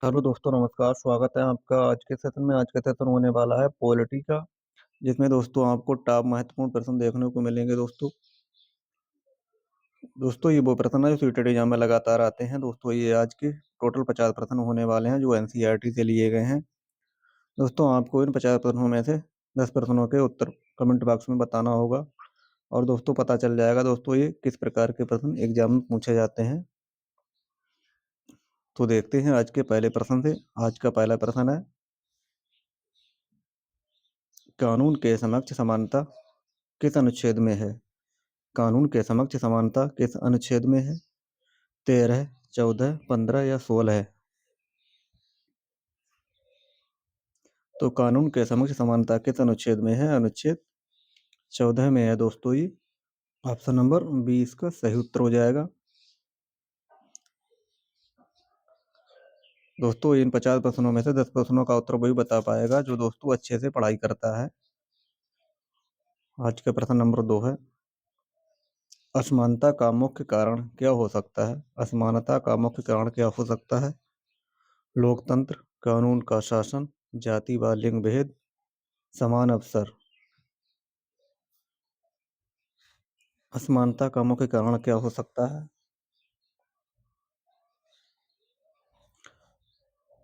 Hello दोस्तों, नमस्कार। स्वागत है आपका आज के सेशन होने वाला है पॉलिटी का। जिसमें दोस्तों आपको टॉप महत्वपूर्ण प्रश्न देखने को मिलेंगे। दोस्तों ये वो प्रश्न है जो सीटेट एग्जाम में लगातार आते हैं। दोस्तों ये आज के टोटल 50 प्रश्न होने वाले हैं जो एनसीईआरटी से लिए गए हैं। दोस्तों आपको इन 50 प्रश्नों में से 10 प्रश्नों के उत्तर कमेंट बॉक्स में बताना होगा। और दोस्तों पता चल जाएगा दोस्तों ये किस प्रकार के प्रश्न एग्जाम में पूछे जाते हैं। तो देखते हैं आज के पहले प्रश्न से। आज का पहला प्रश्न है, कानून के समक्ष समानता किस अनुच्छेद में है? कानून के समक्ष समानता किस अनुच्छेद में है? 13, 14, 15 या 16 है? तो कानून के समक्ष समानता किस अनुच्छेद में है? अनुच्छेद 14 में है दोस्तों ये। ऑप्शन नंबर बी इसका सही उत्तर हो जाएगा। दोस्तों इन 50 प्रश्नों में से 10 प्रश्नों का उत्तर वही बता पाएगा जो दोस्तों अच्छे से पढ़ाई करता है। आज का प्रश्न नंबर 2 है, असमानता का मुख्य कारण क्या हो सकता है? असमानता का मुख्य कारण क्या हो सकता है? लोकतंत्र, कानून का शासन, जाति व लिंग भेद, समान अवसर। असमानता का मुख्य कारण क्या हो सकता है?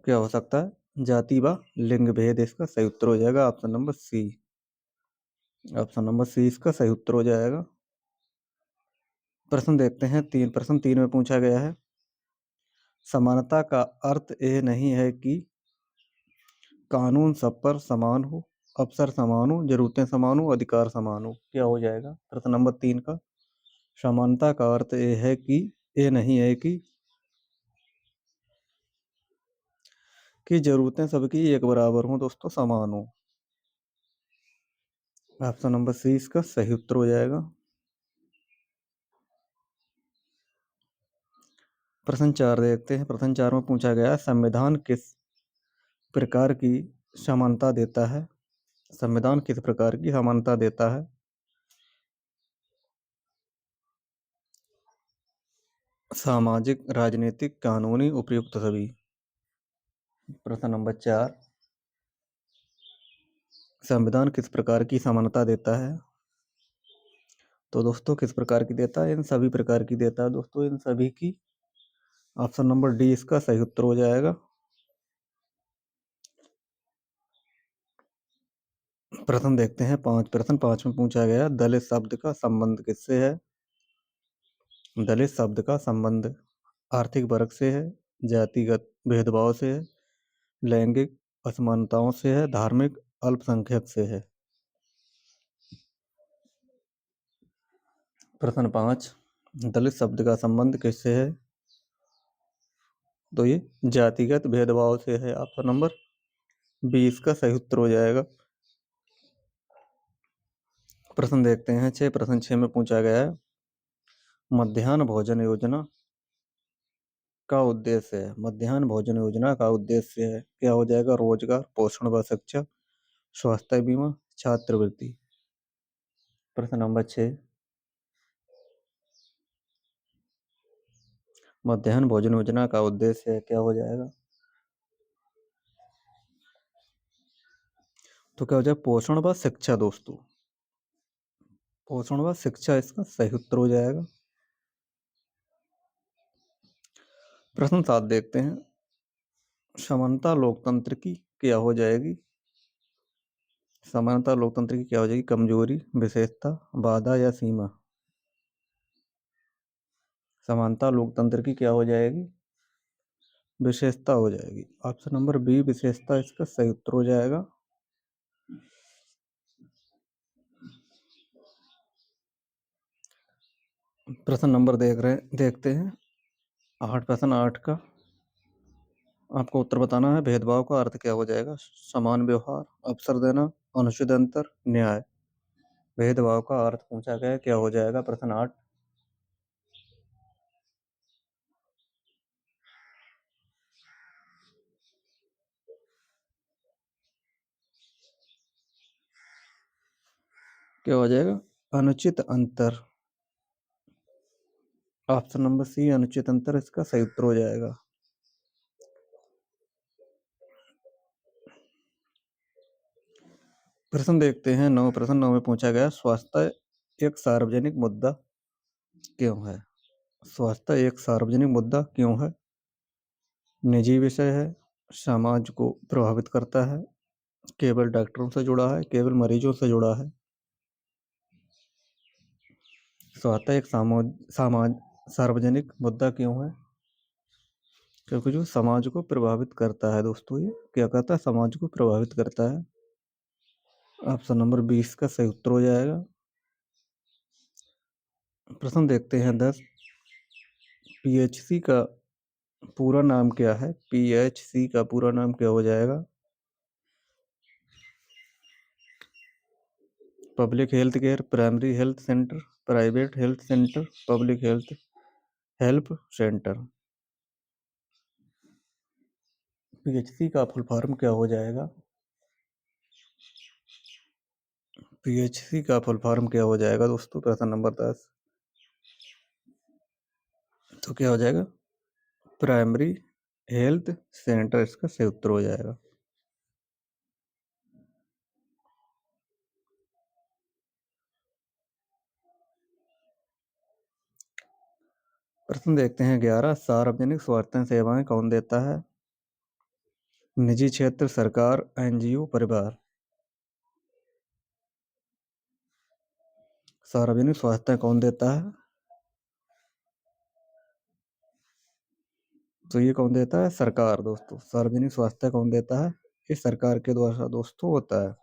क्या हो सकता है? जाति व लिंग भेद इसका सही उत्तर हो जाएगा। Option number C. Option number C इसका सही उत्तर हो जाएगा। प्रश्न देखते हैं प्रश्न 3 में पूछा गया है, समानता का अर्थ यह नहीं है कि कानून सब पर समान हो, अवसर समान हो, जरूरतें समान हो, अधिकार समान हो। क्या हो जाएगा प्रश्न नंबर 3 का? समानता का अर्थ यह है कि ये नहीं है कि जरूरतें सबकी एक बराबर हो दोस्तों, समान हो। ऑप्शन नंबर सी इसका सही उत्तर हो जाएगा। प्रश्न 4 देखते हैं। प्रश्न 4 में पूछा गया, संविधान किस प्रकार की समानता देता है? संविधान किस प्रकार की समानता देता है? सामाजिक, राजनीतिक, कानूनी, उपयुक्त सभी। प्रश्न नंबर 4, संविधान किस प्रकार की समानता देता है? तो दोस्तों किस प्रकार की देता है? इन सभी प्रकार की देता है दोस्तों, इन सभी की। ऑप्शन नंबर डी इसका सही उत्तर हो जाएगा। प्रश्न देखते हैं 5 प्रश्न 5 में पूछा गया, दलित शब्द का संबंध किससे है? दलित शब्द का संबंध आर्थिक वर्ग से है, जातिगत भेदभाव से है, लैंगिक असमानताओं से है, धार्मिक अल्पसंख्यक से है। प्रश्न 5, दलित शब्द का संबंध किससे है? तो ये जातिगत भेदभाव से है। ऑप्शन नंबर बी इसका सही उत्तर हो जाएगा। प्रश्न देखते हैं 6 प्रश्न 6 में पूछा गया है, मध्याह्न भोजन योजना का उद्देश्य है। मध्याह्न भोजन योजना का उद्देश्य है, क्या हो जाएगा? रोजगार, पोषण व शिक्षा, स्वास्थ्य बीमा, छात्रवृत्ति। प्रश्न नंबर 6, मध्याह्न भोजन योजना का उद्देश्य है, क्या हो जाएगा? तो क्या हो जाएगा? पोषण व शिक्षा दोस्तों। पोषण व शिक्षा इसका सही उत्तर हो जाएगा। प्रश्न 7 देखते हैं, समानता लोकतंत्र की क्या हो जाएगी? समानता लोकतंत्र की क्या हो जाएगी? कमजोरी, विशेषता, बाधा या सीमा। समानता लोकतंत्र की क्या हो जाएगी? विशेषता हो जाएगी। ऑप्शन नंबर बी विशेषता इसका सही उत्तर हो जाएगा। प्रश्न नंबर देखते हैं 8 प्रश्न 8 का आपको उत्तर बताना है। भेदभाव का अर्थ क्या हो जाएगा? समान व्यवहार, अवसर देना, अनुचित अंतर, न्याय। भेदभाव का अर्थ पूछा गया, क्या हो जाएगा? प्रश्न 8। क्या हो जाएगा? अनुचित अंतर। ऑप्शन नंबर सी अनुचित अंतर इसका सही उत्तर हो जाएगा। प्रश्न देखते हैं, प्रश्न 9 में पूछा गया, स्वास्थ्य एक सार्वजनिक मुद्दा क्यों है? स्वास्थ्य एक सार्वजनिक मुद्दा क्यों है? निजी विषय है, समाज को प्रभावित करता है, केवल डॉक्टरों से जुड़ा है, केवल मरीजों से जुड़ा है। स्वास्थ्य एक सार्वजनिक मुद्दा क्यों है? क्योंकि जो समाज को प्रभावित करता है दोस्तों, ये क्या करता है? समाज को प्रभावित करता है। ऑप्शन नंबर 20 का सही उत्तर हो जाएगा। प्रश्न देखते हैं 10, पीएचसी का पूरा नाम क्या है? पीएचसी का पूरा नाम क्या हो जाएगा? Public health care, primary health centre, private health centre, public health centre. PHC का फुल फॉर्म क्या हो जाएगा? पीएचसी का फुल फॉर्म क्या हो जाएगा दोस्तों? प्रश्न नंबर 10, तो क्या हो जाएगा? प्राइमरी हेल्थ सेंटर इसका सही उत्तर हो जाएगा। प्रश्न देखते हैं 11, सार्वजनिक स्वास्थ्य सेवाएं कौन देता है? निजी क्षेत्र, सरकार, एनजीओ, परिवार। सार्वजनिक स्वास्थ्य कौन देता है? तो ये कौन देता है? सरकार दोस्तों। सार्वजनिक स्वास्थ्य कौन देता है? ये सरकार के द्वारा दोस्तों होता है।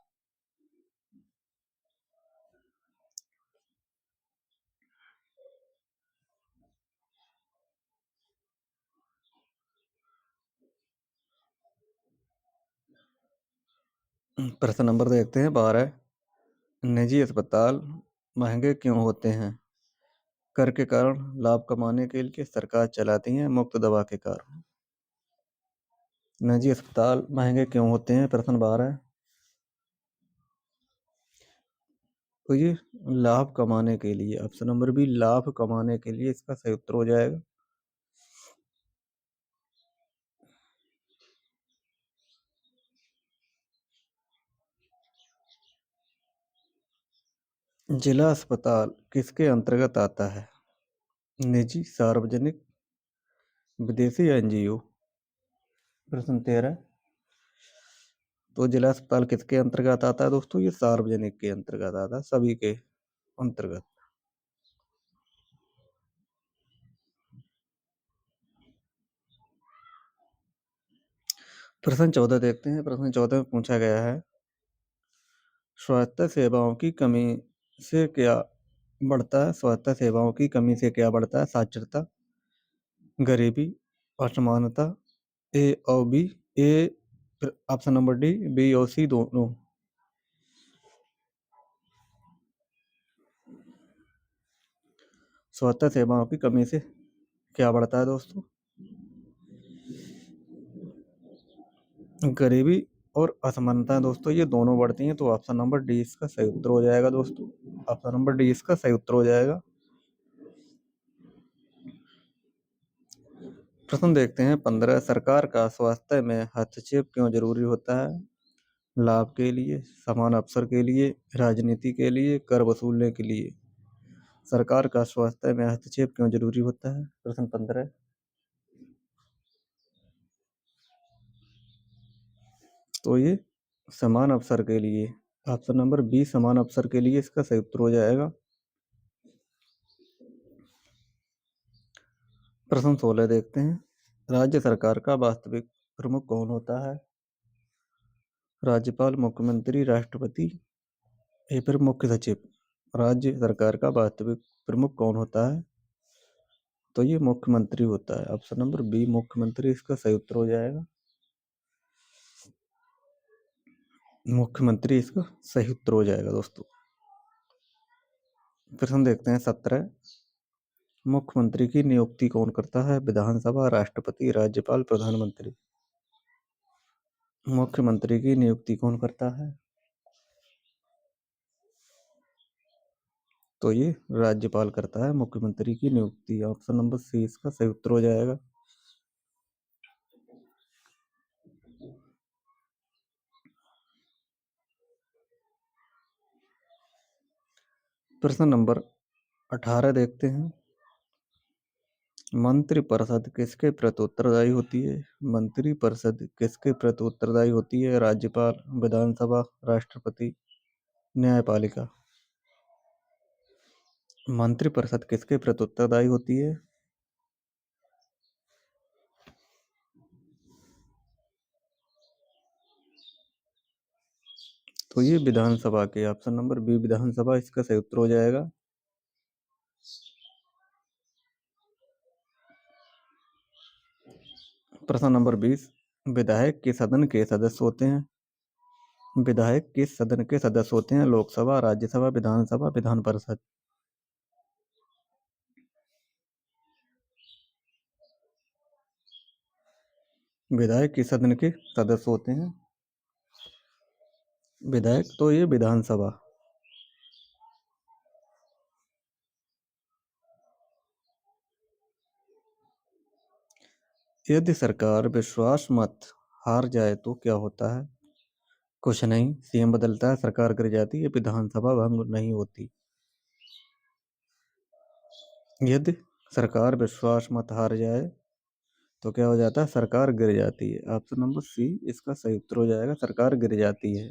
प्रश्न नंबर देखते हैं 12, निजी अस्पताल महंगे क्यों होते हैं? कर के कारण, लाभ कमाने के लिए, सरकार चलाती है, मुफ्त दवा के कारण। निजी अस्पताल महंगे क्यों होते हैं? प्रश्न 12, तो ये लाभ कमाने के लिए। ऑप्शन नंबर बी, लाभ कमाने के लिए इसका सही उत्तर हो जाएगा। जिला अस्पताल किसके अंतर्गत आता है? निजी, सार्वजनिक, विदेशी, एनजीओ। प्रश्न 13, तो जिला अस्पताल किसके अंतर्गत आता है दोस्तों? ये सार्वजनिक के अंतर्गत आता है, सभी के अंतर्गत। प्रश्न 14 देखते हैं। प्रश्न 14 में पूछा गया है, स्वास्थ्य सेवाओं की कमी से क्या बढ़ता है? स्वास्थ्य सेवाओं की कमी से क्या बढ़ता है? साक्षरता, गरीबी, असमानता, ए और B. A option number D, B और सी दोनों। स्वास्थ्य सेवाओं की कमी से क्या बढ़ता है दोस्तों? गरीबी और असमानता दोस्तों, ये दोनों बढ़ती हैं। तो ऑप्शन नंबर डी इसका सही उत्तर हो जाएगा दोस्तों। ऑप्शन नंबर डी इसका सही उत्तर हो जाएगा। प्रश्न देखते हैं 15, सरकार का स्वास्थ्य में हस्तक्षेप क्यों जरूरी होता है? लाभ के लिए, समान अवसर के लिए, राजनीति के लिए, कर वसूलने के लिए। सरकार का स्वास्थ्य में हस्तक्षेप क्यों जरूरी होता है? प्रश्न 15, तो ये समान अवसर के लिए। ऑप्शन नंबर बी, समान अवसर के लिए इसका सही उत्तर हो जाएगा। प्रश्न 16 देखते हैं, राज्य सरकार का वास्तविक प्रमुख कौन होता है? राज्यपाल, मुख्यमंत्री, राष्ट्रपति, या फिर मुख्य सचिव। राज्य सरकार का वास्तविक प्रमुख कौन होता है? तो ये मुख्यमंत्री होता है। ऑप्शन नंबर बी, मुख्यमंत्री इसका सही उत्तर हो जाएगा। मुख्यमंत्री इसका सही उत्तर हो जाएगा दोस्तों। प्रश्न देखते हैं 17, मुख्यमंत्री की नियुक्ति कौन करता है? विधानसभा, राष्ट्रपति, राज्यपाल, प्रधानमंत्री। मुख्यमंत्री की नियुक्ति कौन करता है? तो ये राज्यपाल करता है मुख्यमंत्री की नियुक्ति। ऑप्शन नंबर सी इसका सही उत्तर हो जाएगा। प्रश्न नंबर 18 देखते हैं। मंत्रिपरिषद किसके प्रति उत्तरदायी होती है? मंत्रिपरिषद किसके प्रति उत्तरदायी होती है? राज्यपाल, विधानसभा, राष्ट्रपति, न्यायपालिका। मंत्रिपरिषद किसके प्रति उत्तरदायी होती है? तो ये विधानसभा के, ऑप्शन नंबर बी विधानसभा इसका सही उत्तर हो जाएगा। प्रश्न नंबर 20, विधायक किस सदन के सदस्य होते हैं? विधायक किस सदन के सदस्य होते हैं? लोकसभा, राज्यसभा, विधानसभा, विधान परिषद। विधायक किस सदन के सदस्य होते हैं? विधायक तो ये विधानसभा। यदि सरकार विश्वास मत हार जाए तो क्या होता है? कुछ नहीं, सीएम बदलता है, सरकार गिर जाती है, विधानसभा भंग नहीं होती। यदि सरकार विश्वास मत हार जाए तो क्या हो जाता है? सरकार गिर जाती है। ऑप्शन नंबर सी इसका सही उत्तर हो जाएगा, सरकार गिर जाती है।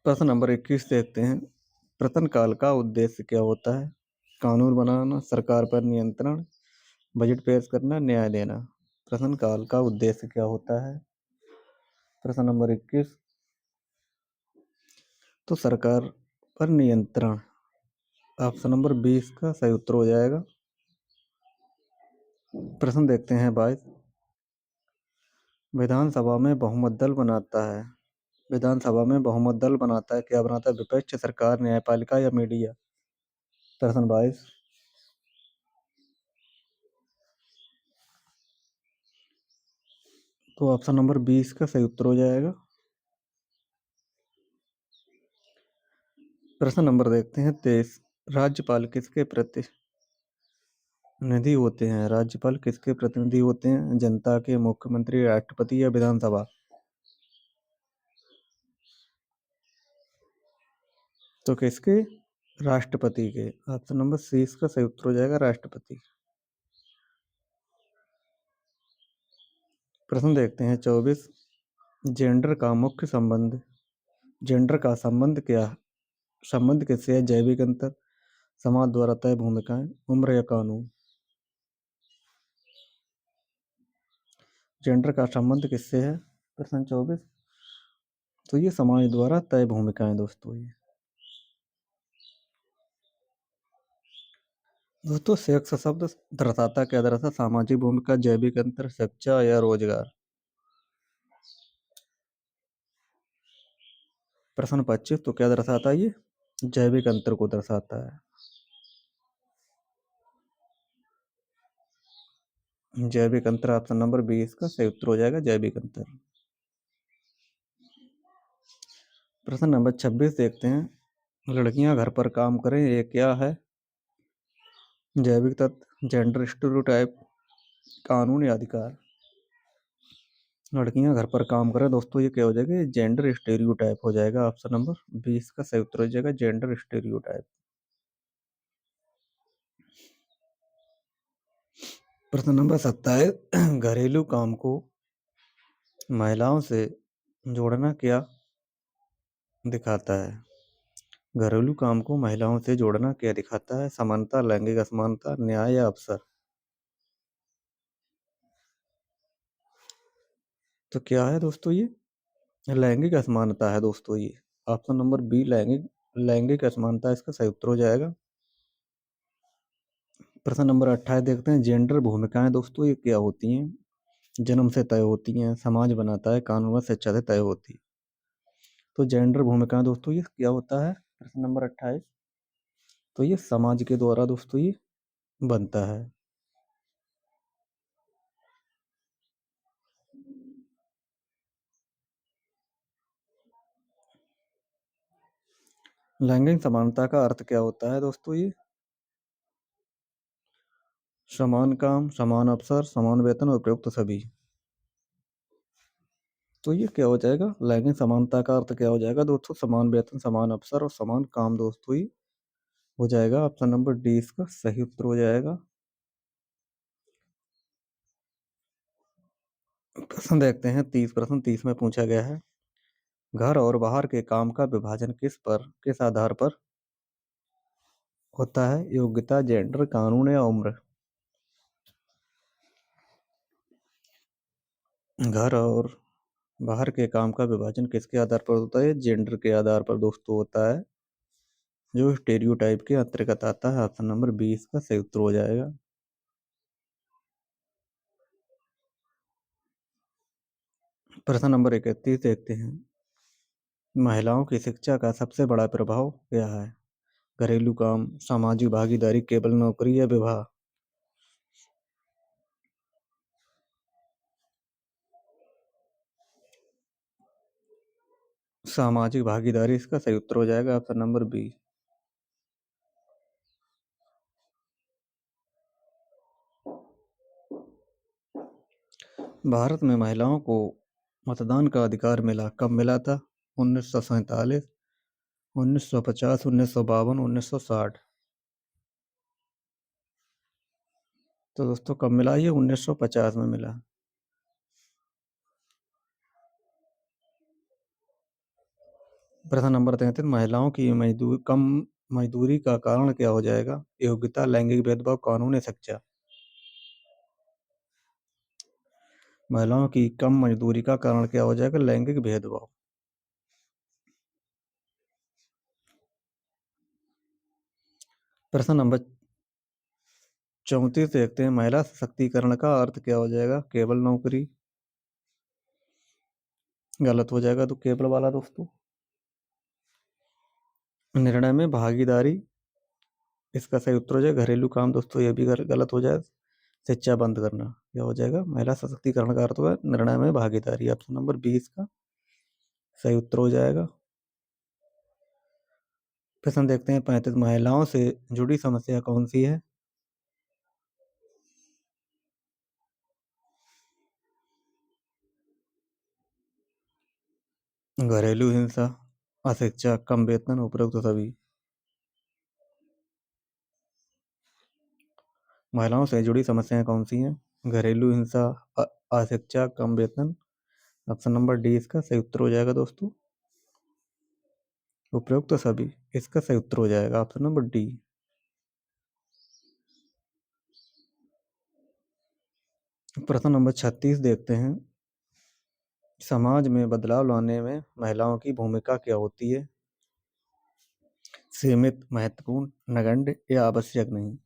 प्रश्न नंबर 21 देखते हैं। प्रश्नकाल का उद्देश्य क्या होता है? कानून बनाना, सरकार पर नियंत्रण, बजट पेश करना, न्याय देना। प्रश्नकाल का उद्देश्य क्या होता है? प्रश्न नंबर 21, तो सरकार पर नियंत्रण। ऑप्शन नंबर 20 का सही उत्तर हो जाएगा। प्रश्न देखते हैं 22, विधानसभा में बहुमत दल बनाता है। विधानसभा में बहुमत दल बनाता है, क्या बनाता है? विपक्ष, सरकार, न्यायपालिका या मीडिया। प्रश्न 22, तो ऑप्शन नंबर 20 का सही उत्तर हो जाएगा। प्रश्न नंबर देखते हैं 23, राज्यपाल किसके प्रतिनिधि होते हैं? राज्यपाल किसके प्रतिनिधि होते हैं? जनता के, मुख्यमंत्री, राष्ट्रपति या विधानसभा। तो किसके? राष्ट्रपति के। ऑप्शन नंबर सी इसका सही उत्तर हो जाएगा, राष्ट्रपति। प्रश्न देखते हैं 24, जेंडर का मुख्य संबंध। जेंडर का संबंध किससे है? जैविक अंतर, समाज द्वारा तय भूमिकाएं, उम्र या कानून। जेंडर का संबंध किससे है? प्रश्न 24, तो ये समाज द्वारा तय भूमिकाएं दोस्तों। ये दोस्तों सेक्स शब्द दर्शाता क्या? दर्शाता सामाजिक भूमिका, जैविक अंतर, शिक्षा या रोजगार। प्रश्न 25, तो क्या दर्शाता है ये? जैविक अंतर को दर्शाता है। जैविक अंतर ऑप्शन नंबर 20 का सही उत्तर हो जाएगा, जैविक अंतर। प्रश्न नंबर 26 देखते हैं। लड़कियां घर पर काम करें, ये क्या है? जैविक तत्व, जेंडर स्टेरियोटाइप, कानून या अधिकार। लड़कियां घर पर काम करें दोस्तों, ये क्या हो जाएगा? जेंडर स्टेरियोटाइप हो जाएगा। ऑप्शन नंबर 20 का सही उत्तर हो जाएगा, जेंडर स्टेरियोटाइप। प्रश्न नंबर 27, घरेलू काम को महिलाओं से जोड़ना क्या दिखाता है? घरेलू काम को महिलाओं से जोड़ना क्या दिखाता है? समानता, लैंगिक असमानता, न्याय या अवसर। तो क्या है दोस्तों? ये लैंगिक असमानता है दोस्तों। ये ऑप्शन नंबर बी लैंगिक लैंगिक असमानता इसका सही उत्तर हो जाएगा। प्रश्न नंबर 28 देखते हैं। जेंडर भूमिकाएं दोस्तों ये क्या होती हैं? जन्म से तय होती हैं, समाज बनाता है, कानून व शिक्षा से तय होती है। तो जेंडर भूमिकाएं दोस्तों ये क्या होता है? प्रश्न नंबर 28, तो ये समाज के द्वारा दोस्तों ये बनता है। लैंगिक समानता का अर्थ क्या होता है दोस्तों? ये समान काम, समान अवसर, समान वेतन और उपयुक्त सभी। तो ये क्या हो जाएगा, लैंगिक समानता का अर्थ क्या हो जाएगा दोस्तों, समान वेतन, समान अवसर और समान काम दोस्तों ही हो जाएगा। ऑप्शन नंबर डी इसका सही उत्तर हो जाएगा। प्रश्न देखते हैं 30, प्रश्न 30 में पूछा गया है, घर और बाहर के काम का विभाजन किस आधार पर होता है, योग्यता, जेंडर, कानून या उम्र। घर और बाहर के काम का विभाजन किसके आधार पर होता है, जेंडर के आधार पर दोस्तों होता है, जो स्टेरियोटाइप के अंतर्गत आता है। ऑप्शन नंबर 20 का सही उत्तर हो जाएगा। प्रश्न नंबर 31 देखते हैं, महिलाओं की शिक्षा का सबसे बड़ा प्रभाव क्या है, घरेलू काम, सामाजिक भागीदारी, केवल नौकरी या विवाह। सामाजिक भागीदारी इसका सही उत्तर हो जाएगा। Option number B. भारत में महिलाओं को मतदान का अधिकार मिला, कब मिला था, 1947, 1950, 1952, 1960। तो दोस्तों कब मिला, ये 1950 में मिला। प्रश्न नंबर 33, महिलाओं की कम मजदूरी का कारण क्या हो जाएगा, योग्यता, लैंगिक भेदभाव, कानून या शिक्षा। महिलाओं की कम मजदूरी का कारण क्या हो जाएगा, लैंगिक भेदभाव। प्रश्न नंबर 34 देखते हैं, महिला सशक्तिकरण का अर्थ क्या हो जाएगा, केवल नौकरी। गलत हो जाएगा तो केवल वाला दोस्तों। निर्णय में भागीदारी इसका सही उत्तर हो जाएगा, घरेलू काम दोस्तों ये भी गलत हो जाए। शिक्षा बंद करना क्या हो जाएगा, महिला सशक्तिकरण का अर्थ हुआ निर्णय में भागीदारी। ऑप्शन नंबर 20 का सही उत्तर हो जाएगा। प्रश्न देखते हैं 35, महिलाओं से जुड़ी समस्या कौन सी है, घरेलू हिंसा, अशिक्षा, कम वेतन, उपरोक्त सभी। महिलाओं से जुड़ी समस्याएं कौन सी हैं, घरेलू हिंसा, अशिक्षा, कम वेतन। ऑप्शन नंबर डी इसका सही उत्तर हो जाएगा दोस्तों, उपरोक्त सभी इसका सही उत्तर हो जाएगा। Option number D. प्रश्न नंबर 36 देखते हैं, समाज में बदलाव लाने में महिलाओं की भूमिका क्या होती है, सीमित, महत्वपूर्ण, नगण्य या आवश्यक नहीं।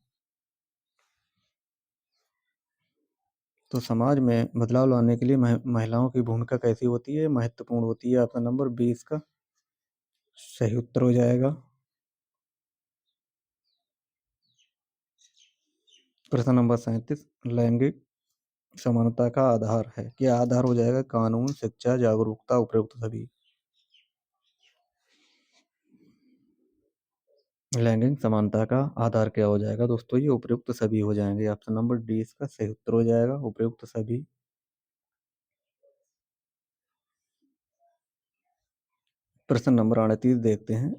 तो समाज में बदलाव लाने के लिए महिलाओं की भूमिका कैसी होती है, महत्वपूर्ण होती है। ऑप्शन नंबर 20 का सही उत्तर हो जाएगा। प्रश्न नंबर 37, लैंगिक समानता का आधार है, क्या आधार हो जाएगा, कानून, शिक्षा, जागरूकता, उपयुक्त सभी। लैंगिक समानता का आधार क्या हो जाएगा दोस्तों, ये उपयुक्त सभी हो जाएंगे। ऑप्शन नंबर डी इसका सही उत्तर हो जाएगा, उपयुक्त सभी। प्रश्न नंबर 38 देखते हैं,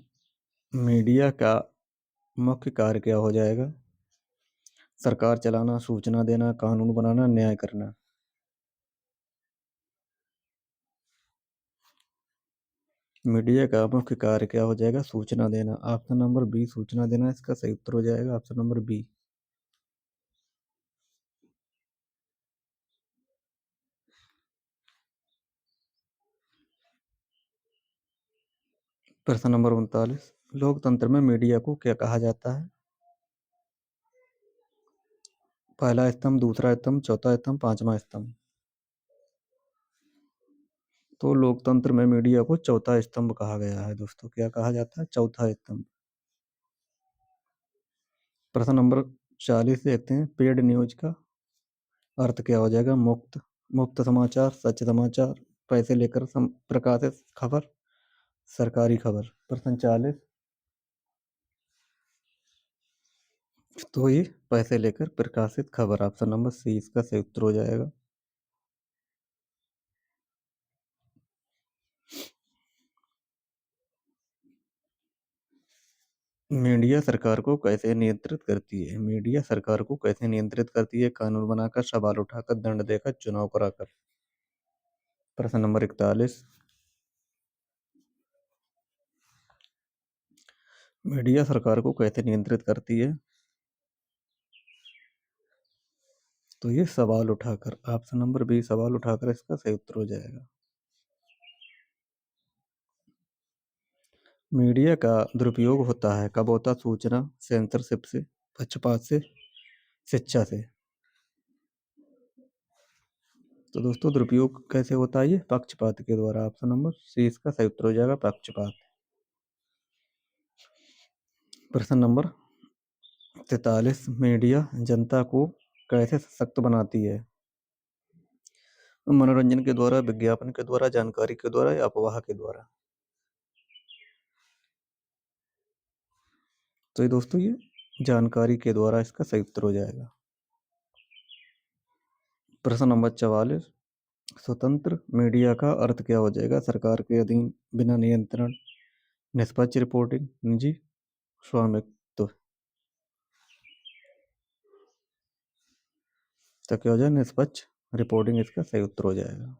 मीडिया का मुख्य कार्य क्या हो जाएगा, सरकार चलाना, सूचना देना, कानून बनाना, न्याय करना। मीडिया का मुख्य कार्य क्या हो जाएगा, सूचना देना। ऑप्शन नंबर बी सूचना देना इसका सही उत्तर हो जाएगा। Option number B. प्रश्न नंबर 39, लोकतंत्र में मीडिया को क्या कहा जाता है, पहला स्तंभ, दूसरा स्तंभ, चौथा स्तंभ, पांचवा स्तंभ। तो लोकतंत्र में मीडिया को चौथा स्तंभ कहा गया है दोस्तों, क्या कहा जाता है, चौथा स्तंभ। प्रश्न नंबर 40 देखते हैं, पेड न्यूज का अर्थ क्या हो जाएगा, मुफ्त, मुफ्त समाचार, सच समाचार, पैसे लेकर प्रकाशित खबर, सरकारी खबर। प्रश्न 40, तो ये पैसे लेकर प्रकाशित खबर। ऑप्शन नंबर सी इसका सही उत्तर हो जाएगा। मीडिया सरकार को कैसे नियंत्रित करती है? मीडिया सरकार को कैसे नियंत्रित करती है? कानून बनाकर, सवाल उठाकर, दंड देकर, चुनाव कराकर। प्रश्न नंबर 41। मीडिया सरकार को कैसे नियंत्रित करती है? तो ये सवाल उठाकर, ऑप्शन नंबर बी सवाल उठाकर इसका सही उत्तर हो जाएगा। मीडिया का दुरुपयोग होता है कब होता? सूचना, सेंसरशिप से, पक्षपात से, शिक्षा से। तो दोस्तों दुरुपयोग कैसे होता है? ये पक्षपात के द्वारा। ऑप्शन नंबर सी इसका सही उत्तर हो जाएगा, पक्षपात। प्रश्न नंबर 43। मीडिया जनता को कैसे सशक्त बनाती है? मनोरंजन के द्वारा, विज्ञापन के द्वारा, जानकारी के द्वारा या अफवाह के द्वारा। तो ये दोस्तों ये जानकारी के द्वारा इसका सही उत्तर हो जाएगा। प्रश्न नंबर 44। स्वतंत्र मीडिया का अर्थ क्या हो जाएगा? सरकार के अधीन, बिना नियंत्रण, निष्पक्ष रिपोर्टिंग, निजी स्वामित्व। तो क्या हो जाएगा? निष्पक्ष रिपोर्टिंग इसका सही उत्तर हो जाएगा।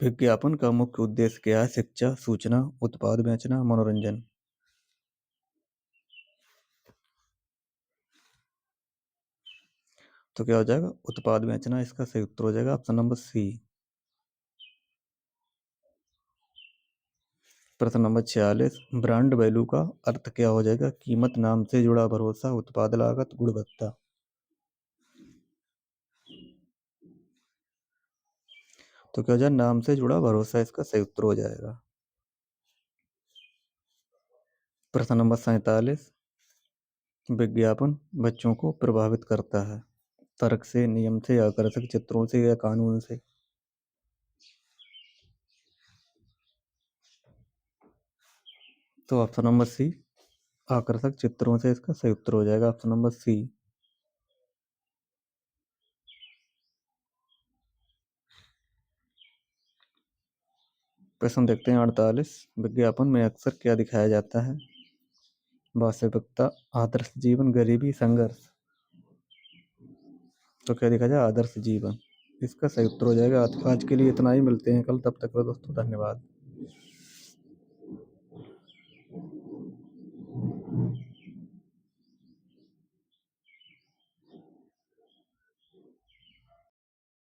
विज्ञापन का मुख्य उद्देश्य क्या है? शिक्षा, सूचना, उत्पाद बेचना, मनोरंजन। तो क्या हो जाएगा? उत्पाद बेचना इसका सही उत्तर हो जाएगा, ऑप्शन नंबर सी। प्रश्न नंबर 46। ब्रांड वैल्यू का अर्थ क्या हो जाएगा? कीमत, नाम से जुड़ा भरोसा, उत्पाद लागत, गुणवत्ता। तो क्या हो जाएगा? नाम से जुड़ा भरोसा इसका सही उत्तर हो जाएगा। प्रश्न नंबर 47। विज्ञापन बच्चों को प्रभावित करता है तर्क से, नियम से, आकर्षक चित्रों से या कानून से। तो ऑप्शन नंबर सी आकर्षक चित्रों से इसका सही उत्तर हो जाएगा, ऑप्शन नंबर सी। प्रश्न देखते हैं 48। विज्ञापन में अक्सर क्या दिखाया जाता है? वास्तविकता, आदर्श जीवन, गरीबी, संघर्ष। तो क्या दिखा जाए? आदर्श जीवन इसका सही उत्तर हो जाएगा। आज के लिए इतना ही, मिलते हैं कल, तब तक दोस्तों धन्यवाद।